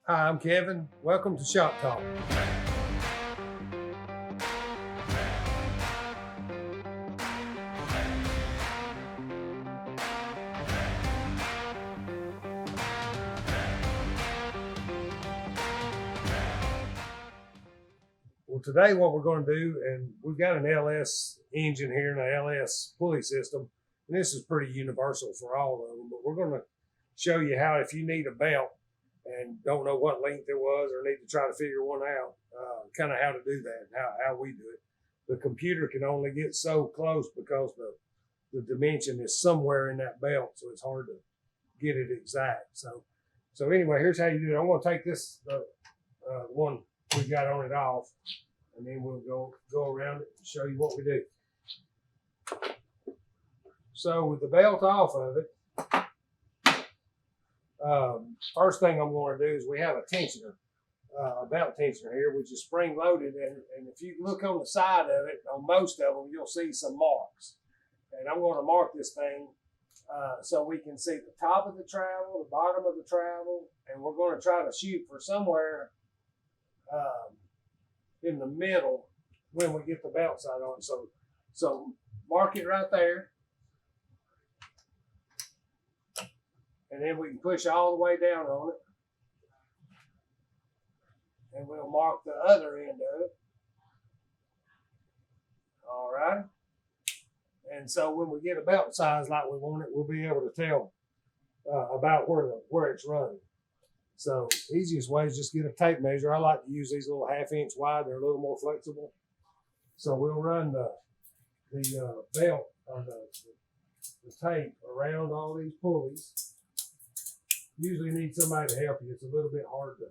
Hi, I'm Kevin. Welcome to Shop Talk. Well, today what we're going to do, and we've got an LS engine here and an LS pulley system, and this is pretty universal for all of them, but we're going to show you how, if you need a belt and don't know what length it was or need to try to figure one out, kind of how to do that, how we do it. The computer can only get so close because the dimension is somewhere in that belt, so it's hard to get it exact. So anyway, here's how you do it. I'm going to take this one we got on it off, and then we'll go around it and show you what we do. So with the belt off of it, first thing I'm going to do is we have a tensioner, a belt tensioner here, which is spring loaded, and if you look on the side of it, on most of them, you'll see some marks. And I'm going to mark this thing so we can see the top of the travel, the bottom of the travel, and we're going to try to shoot for somewhere in the middle when we get the belt side on. So mark it right there, and then we can push all the way down on it, and we'll mark the other end of it. All right. And so when we get a belt size like we want it, we'll be able to tell about where it's running. So easiest way is just get a tape measure. I like to use these little 1/2 inch wide. They're a little more flexible. So we'll run the belt or the tape around all these pulleys. Usually need somebody to help you. It's a little bit hard to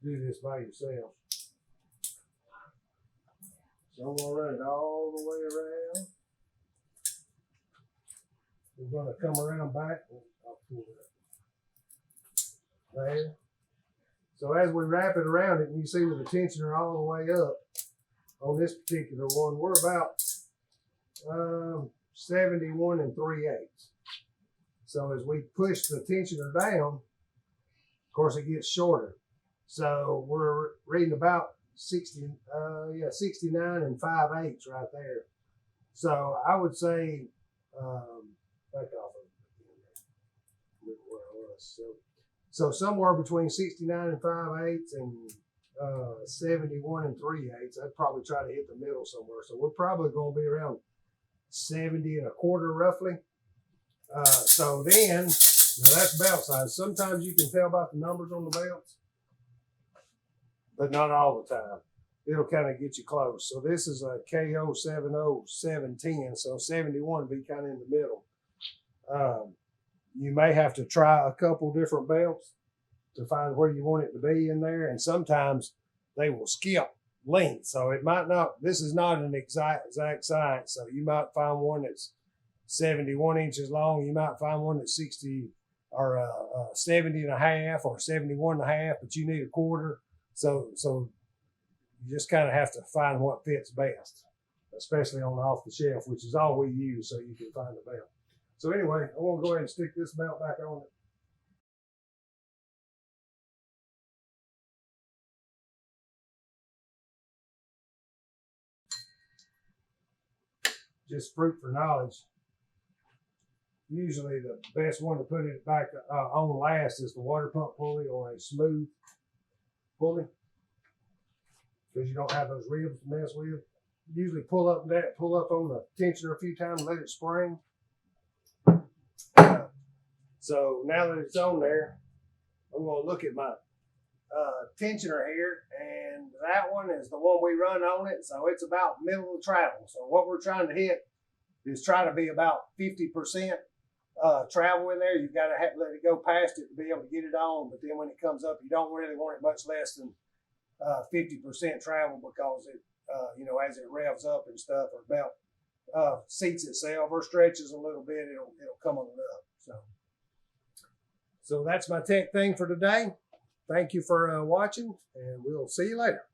do this by yourself. So I'm going to run it all the way around. We're going to come around back. I'll pull it up. There. So as we wrap it around it, and you see with the tensioner all the way up on this particular one, we're about 71 3/8. So as we push the tensioner down, of course it gets shorter. So we're reading about 69 5/8 right there. So I would say back off of where I was. So somewhere between 69 5/8 and 71 3/8. I'd probably try to hit the middle somewhere. So we're probably going to be around 70 1/4 roughly. So then, now that's belt size. Sometimes you can tell about the numbers on the belts, but not all the time. It'll kind of get you close. So this is a KO 70710. So 71 will be kind of in the middle. You may have to try a couple different belts to find where you want it to be in there. And sometimes they will skip length. So it might not, this is not an exact science. So you might find one that's 71 inches long. You might find one that's 60 or 70 1/2 or 71 1/2, but you need 1/4. So you just kind of have to find what fits best, especially on off the shelf, which is all we use so you can find the belt. So anyway, I want to go ahead and stick this belt back on it. Just fruit for knowledge. Usually the best one to put it back on last is the water pump pulley or a smooth pulley, because you don't have those ribs to mess with. Usually pull up on the tensioner a few times, let it spring. So now that it's on there, I'm going to look at my tensioner here, and that one is the one we run on it. So it's about middle of travel. So what we're trying to hit is try to be about 50% travel in there. You've got to let it go past it to be able to get it on. But then when it comes up, you don't really want it much less than 50% travel, because it, as it revs up and stuff, or belt seats itself or stretches a little bit, it'll come on up. So that's my tech thing for today. Thank you for watching, and we'll see you later.